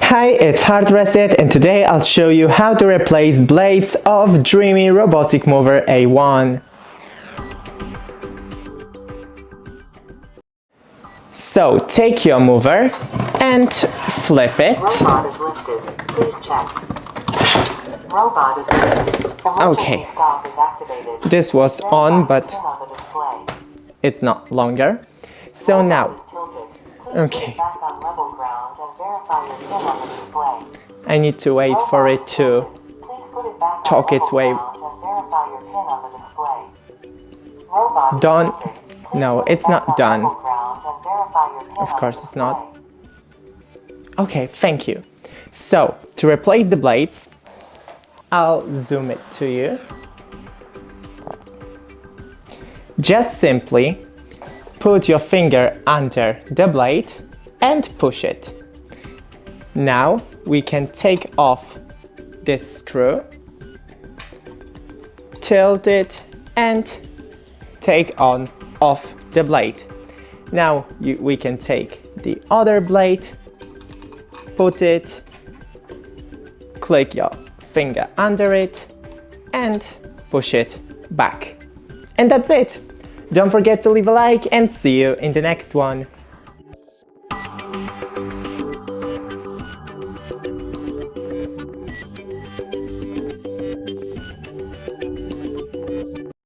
Hi, it's HardReset, and today I'll show you how to replace blades of DREAME Roboticmover A1. So take your mover and flip it. Robot is lifted. Please check. Robot is lifted. Okay. Stop is activated. This was on, but On the display. it's not longer. So Robot now, is tilted. Please okay. put it back on level ground and verify your pin on the display. I need to wait for Robot it is to tilted. Please put it back talk on its level way. ground and verify your pin on the display. Robot is Done. tilted. Please No, put it it's back not on done. level ground and verify your pin Of on course the it's not. display. Okay, thank you. So, to replace the blades, I'll zoom it to you. Just simply put your finger under the blade and push it. Now we can take off this screw, tilt it and take off the blade. Now we can take the other blade, put it, click your finger under it and push it back. And that's it. Don't forget to leave a like and see you in the next one.